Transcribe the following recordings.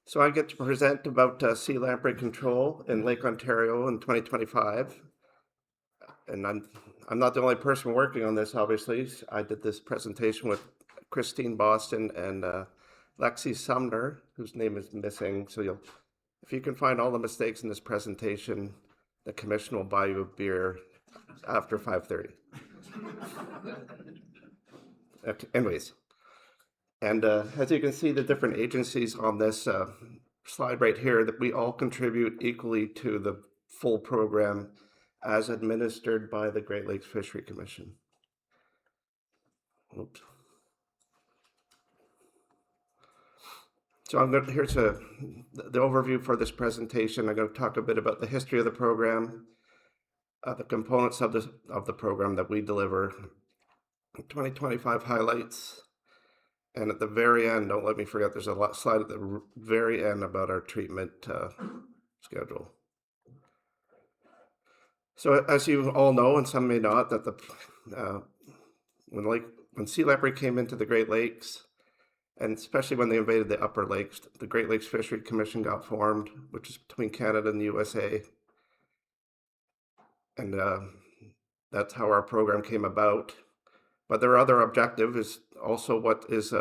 So I get to present about sea lamprey control in Lake Ontario in 2025. And I'm not the only person working on this, obviously. I did this presentation with Christine Boston and Lexi Sumner, whose name is missing. So if you can find all the mistakes in this presentation, the commission will buy you a beer after 5:30. Okay, anyways, and as you can see, the different agencies on this slide right here, that we all contribute equally to the full program as administered by the Great Lakes Fishery Commission. Oops. So here's the overview for this presentation. I'm going to talk a bit about the history of the program, the components of the program that we deliver, 2025 highlights, and at the very end, don't let me forget, there's a slide at the very end about our treatment schedule. So as you all know, and some may not, that when sea lamprey came into the Great Lakes, and especially when they invaded the upper lakes, the Great Lakes Fishery Commission got formed, which is between Canada and the USA. And that's how our program came about. But their other objective is also what is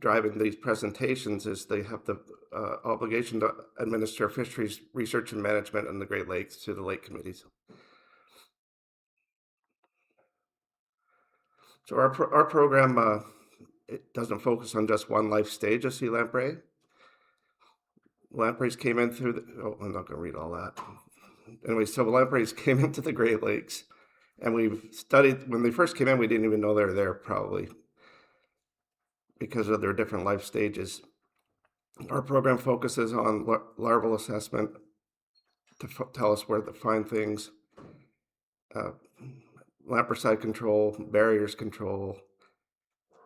driving these presentations is they have the obligation to administer fisheries research and management in the Great Lakes to the lake committees. So our program, it doesn't focus on just one life stage of sea lamprey. Lampreys came in through I'm not going to read all that. Anyway, so lampreys came into the Great Lakes, and we've studied, when they first came in, we didn't even know they were there, probably, because of their different life stages. Our program focuses on larval assessment to tell us where to find things, lampricide control, barriers control,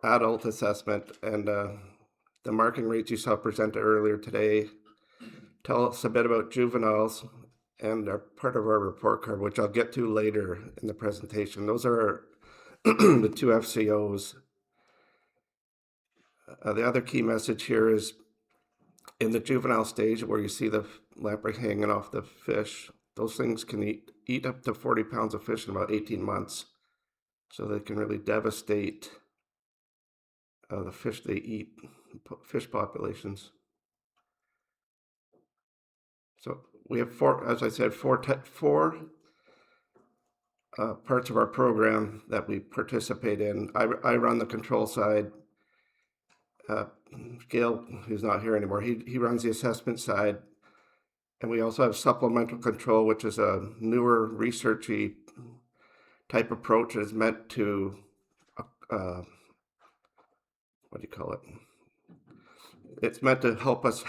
adult assessment, and the marking rates you saw presented earlier today tell us a bit about juveniles and are part of our report card, which I'll get to later in the presentation. Those are the two FCOs. The other key message here is in the juvenile stage where you see the lamprey hanging off the fish, those things can eat up to 40 pounds of fish in about 18 months. So they can really devastate the fish they eat, fish populations. So we have four, as I said, four parts of our program that we participate in. I run the control side. Gail, who's not here anymore, he runs the assessment side. And we also have supplemental control, which is a newer researchy type approach that is meant to, what do you call it? It's meant to help us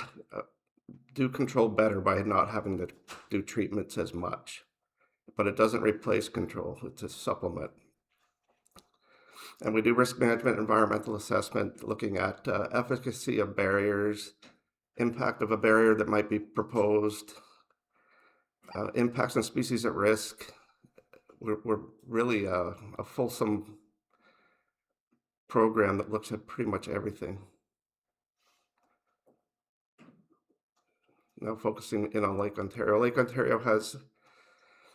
do control better by not having to do treatments as much. But it doesn't replace control, it's a supplement. And we do risk management, environmental assessment, looking at efficacy of barriers, impact of a barrier that might be proposed, impacts on species at risk. We're really a fulsome program that looks at pretty much everything. Now focusing in on Lake Ontario. Lake Ontario has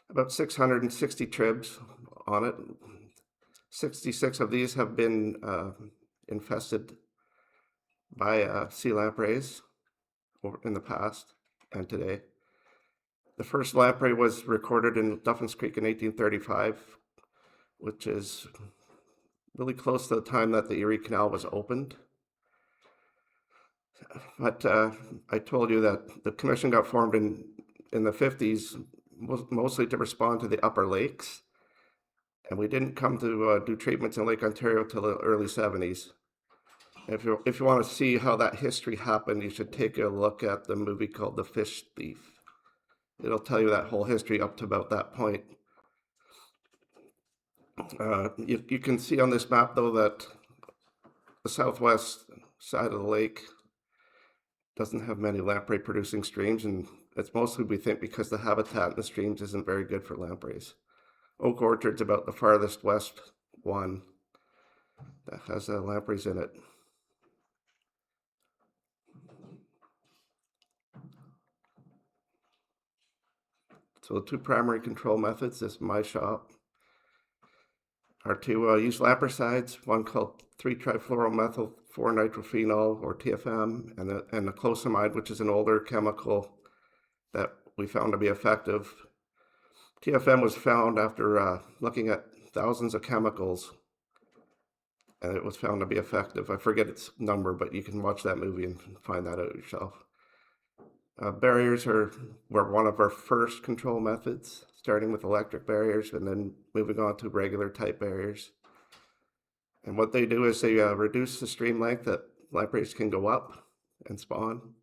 about 660 tribs on it. 66 of these have been infested by sea lampreys in the past and today. The first lamprey was recorded in Duffins Creek in 1835, which is really close to the time that the Erie Canal was opened. But I told you that the commission got formed in the 50s, mostly to respond to the upper lakes. And we didn't come to do treatments in Lake Ontario till the early 70s. If you want to see how that history happened, you should take a look at the movie called The Fish Thief. It'll tell you that whole history up to about that point. You can see on this map, though, that the southwest side of the lake doesn't have many lamprey producing streams, and it's mostly, we think, because the habitat in the streams isn't very good for lampreys. Oak Orchard's about the farthest west one that has lampreys in it. So the two primary control methods, this is my shop, are to use lampricides, one called 3-trifluoromethyl-4-nitrophenol, or TFM, and the closamide, which is an older chemical that we found to be effective. TFM was found after looking at thousands of chemicals, and it was found to be effective. I forget its number, but you can watch that movie and find that out yourself. Barriers were one of our first control methods, starting with electric barriers and then moving on to regular type barriers. And what they do is they reduce the stream length that lampreys can go up and spawn.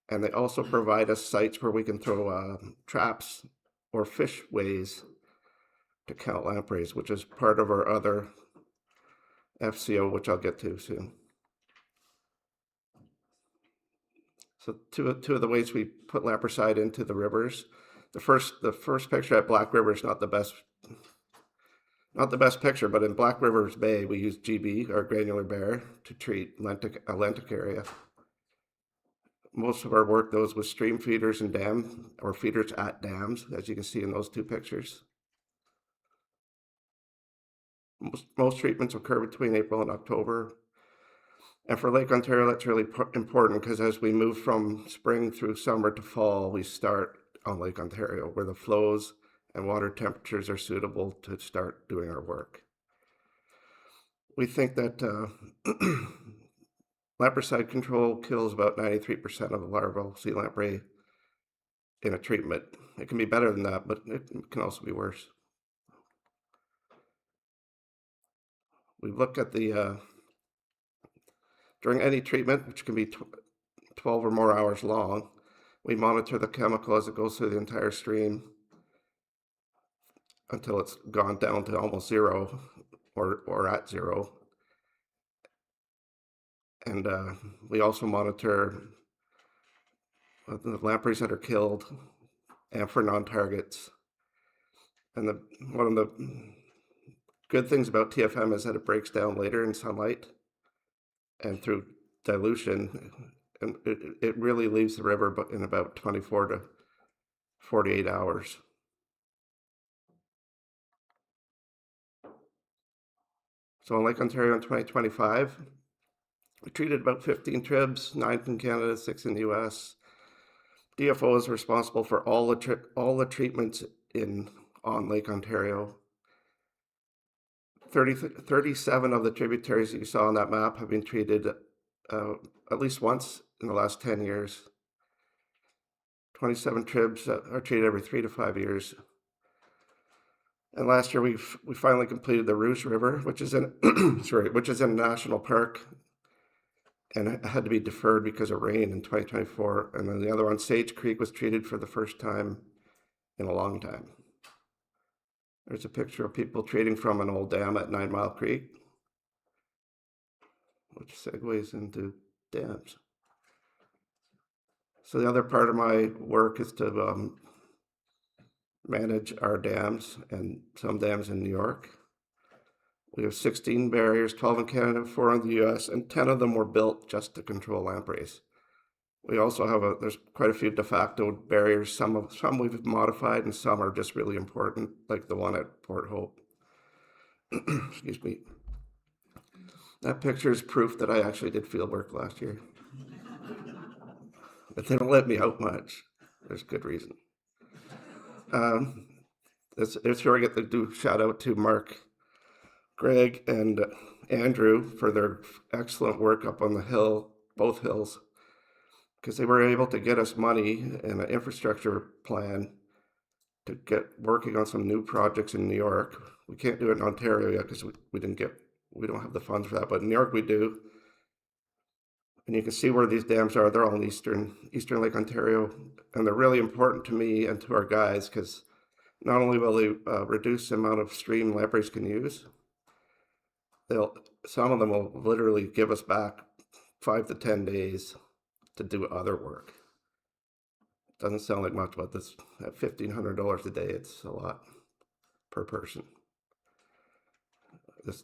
And they also provide us sites where we can throw traps or fish ways to count lampreys, which is part of our other FCO, which I'll get to soon. So two of the ways we put lampricide into the rivers. The first picture at Black River is not the best picture, but in Black Rivers Bay we use GB, or granular bear, to treat a lentic area. Most of our work goes with stream feeders and dam, or feeders at dams, as you can see in those two pictures. Most treatments occur between April and October. And for Lake Ontario, that's really important because as we move from spring through summer to fall, we start on Lake Ontario, where the flows and water temperatures are suitable to start doing our work. We think that lampricide control kills about 93% of the larval sea lamprey in a treatment. It can be better than that, but it can also be worse. We look at the during any treatment, which can be 12 or more hours long, we monitor the chemical as it goes through the entire stream until it's gone down to almost zero or at zero. And we also monitor the lampreys that are killed and for non-targets. And one of the good things about TFM is that it breaks down later in sunlight and through dilution, and it really leaves the river in about 24 to 48 hours. So in Lake Ontario in 2025, we treated about 15 tribs, 9 in Canada, 6 in the US. DFO is responsible for all the treatments on Lake Ontario. 37 of the tributaries that you saw on that map have been treated at least once in the last 10 years. 27 tribs are treated every 3 to 5 years. And last year we finally completed the Rouge River, which is in which is in a national park, and it had to be deferred because of rain in 2024. And then the other one, Sage Creek, was treated for the first time in a long time. There's a picture of people treating from an old dam at 9 Mile Creek, which segues into dams. So the other part of my work is to manage our dams, and some dams in New York. We have 16 barriers, 12 in Canada, 4 in the US, and 10 of them were built just to control lampreys. We also have there's quite a few de facto barriers. Some we've modified, and some are just really important, like the one at Port Hope. Excuse me. That picture is proof that I actually did field work last year. But they don't let me out much. There's good reason. It's where I get to do shout out to Mark, Greg, and Andrew for their excellent work up on the hill, both hills, because they were able to get us money and an infrastructure plan to get working on some new projects in New York. We can't do it in Ontario yet because we don't have the funds for that, but in New York we do. And you can see where these dams are. They're all in eastern Lake Ontario, and they're really important to me and to our guys because not only will they reduce the amount of stream lampreys can use, some of them will literally give us back 5 to 10 days to do other work. Doesn't sound like much, but this at $1,500 a day, it's a lot per person. Was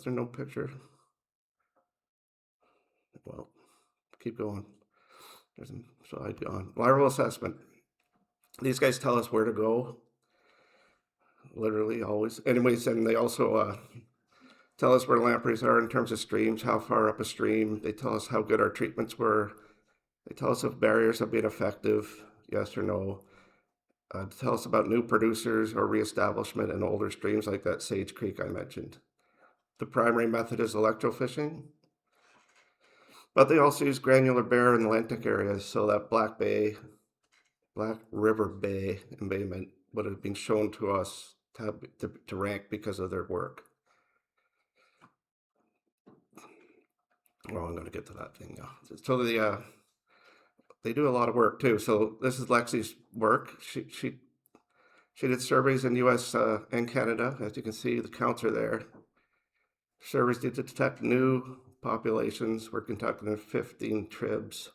there no picture? Well, keep going. There's a slide on larval assessment. These guys tell us where to go, literally always. Anyways, and they also tell us where lampreys are in terms of streams, how far up a stream. They tell us how good our treatments were. They tell us if barriers have been effective, yes or no. Tell us about new producers or reestablishment in older streams like that Sage Creek I mentioned. The primary method is electrofishing, but they also use granular bear in Atlantic areas, so that Black River Bay embayment would have been shown to us to rank because of their work. Well, I'm going to get to that thing now. So they do a lot of work too. So this is Lexi's work. She did surveys in U.S. And Canada. As you can see, the counts are there. Surveys to detect new populations were conducted in 15 tribs.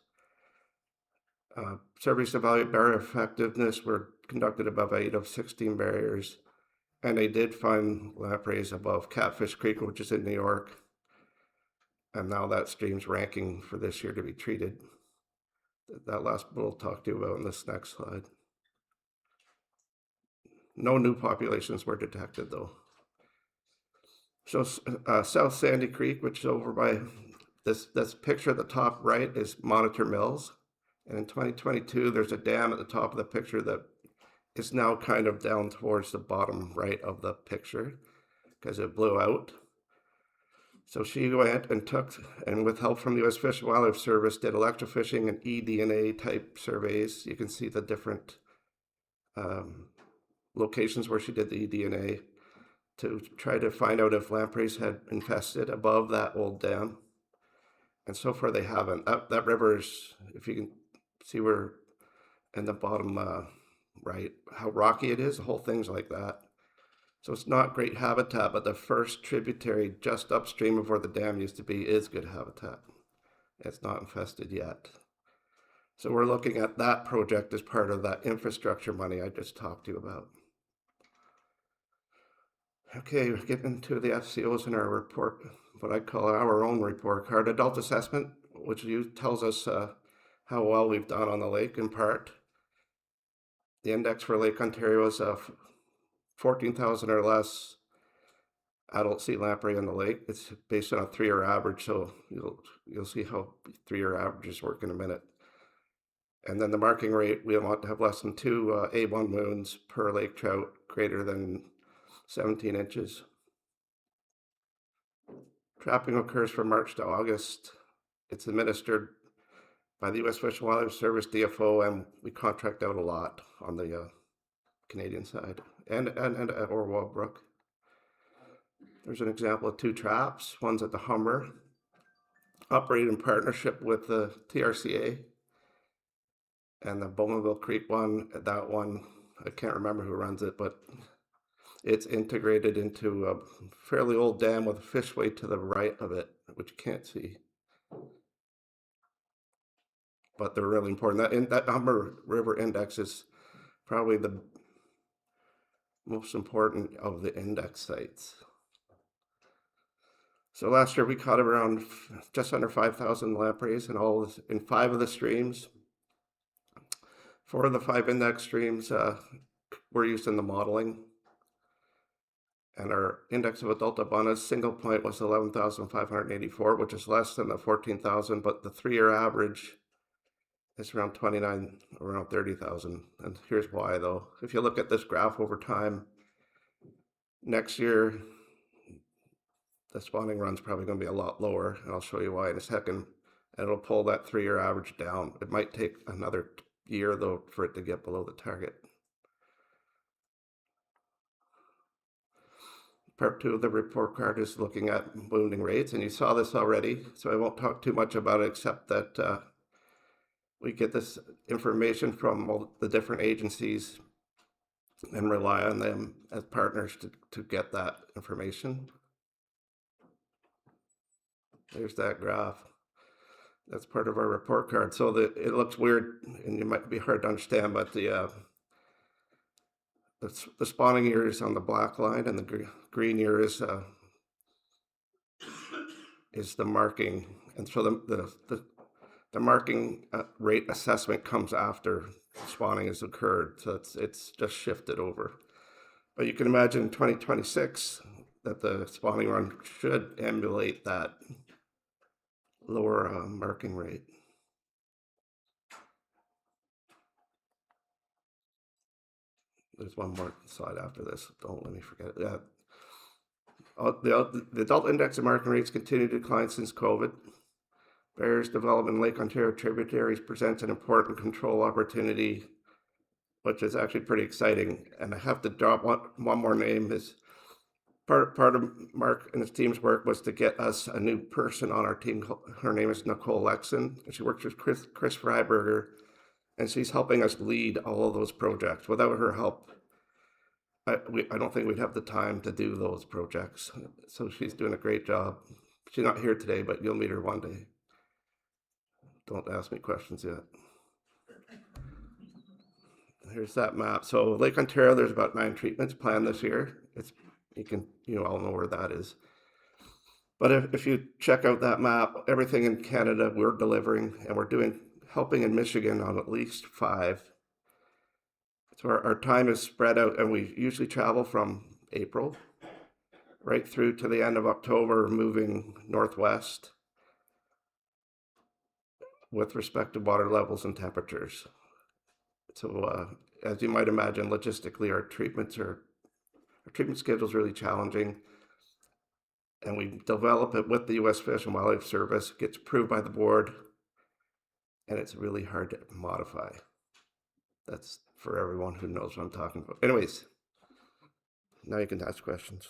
Surveys to evaluate barrier effectiveness were conducted above 8 of 16 barriers. And they did find lampreys above Catfish Creek, which is in New York. And now that stream's ranking for this year to be treated. That last we'll talk to you about in this next slide. No new populations were detected though. So South Sandy Creek, which is over by this picture at the top right, is Monitor Mills. And in 2022, there's a dam at the top of the picture that is now kind of down towards the bottom right of the picture because it blew out. So she went and with help from the U.S. Fish and Wildlife Service, did electrofishing and eDNA type surveys. You can see the different locations where she did the eDNA to try to find out if lampreys had infested above that old dam. And so far they haven't. That river is, if you can see where in the bottom right, how rocky it is, the whole thing's like that. So it's not great habitat, but the first tributary just upstream of where the dam used to be is good habitat. It's not infested yet. So we're looking at that project as part of that infrastructure money I just talked to you about. Okay, we're getting into the FCOs in our report, what I call our own report card, adult assessment, which tells us how well we've done on the lake in part. The index for Lake Ontario is 14,000 or less adult sea lamprey in the lake. It's based on a 3-year average, so you'll see how 3-year averages work in a minute. And then the marking rate, we want to have less than 2 A1 moons per lake trout greater than 17 inches. Trapping occurs from March to August. It's administered by the U.S. Fish and Wildlife Service, DFO, and we contract out a lot on the Canadian side and at Orwell Brook. There's an example of 2 traps. One's at the Hummer, operated in partnership with the TRCA, and the Bowmanville Creek one. That one, I can't remember who runs it, but it's integrated into a fairly old dam with a fishway to the right of it, which you can't see. But they're really important. That Humber River Index is probably the most important of the index sites. So last year we caught around just under 5,000 lampreys in 5 of the streams. 4 of the 5 index streams were used in the modeling. And our index of adult abundance single point was 11,584, which is less than the 14,000, but the 3-year average is around 29, around 30,000. And here's why though. If you look at this graph over time, next year, the spawning run's probably going to be a lot lower, and I'll show you why in a second. And it'll pull that 3-year average down. It might take another year though for it to get below the target. Part 2 of the report card is looking at wounding rates, and you saw this already, so I won't talk too much about it except that we get this information from all the different agencies and rely on them as partners to get that information. There's that graph. That's part of our report card. So it looks weird and it might be hard to understand, but the spawning year is on the black line, and the green year is the marking. And so the the marking rate assessment comes after spawning has occurred, so it's just shifted over. But you can imagine in 2026 that the spawning run should emulate that lower marking rate. There's one more slide after this. Don't let me forget it. Yeah. The adult index of marking rates continue to decline since COVID. Barriers development in Lake Ontario tributaries presents an important control opportunity, which is actually pretty exciting. And I have to drop one more name. Is part of Mark and his team's work was to get us a new person on our team. Her name is Nicole Lexon. She works with Chris Freiberger, and she's helping us lead all of those projects. Without her help, I don't think we'd have the time to do those projects. So she's doing a great job. She's not here today, but you'll meet her one day. Don't ask me questions yet. Here's that map. So Lake Ontario, there's about 9 treatments planned this year. You all know where that is. But if you check out that map, everything in Canada we're delivering, and we're helping in Michigan on at least 5. So our time is spread out, and we usually travel from April right through to the end of October, moving northwest with respect to water levels and temperatures. So as you might imagine, logistically, our treatment schedule is really challenging, and we develop it with the U.S. Fish and Wildlife Service. It gets approved by the board, and it's really hard to modify. That's for everyone who knows what I'm talking about. Anyways, now you can ask questions.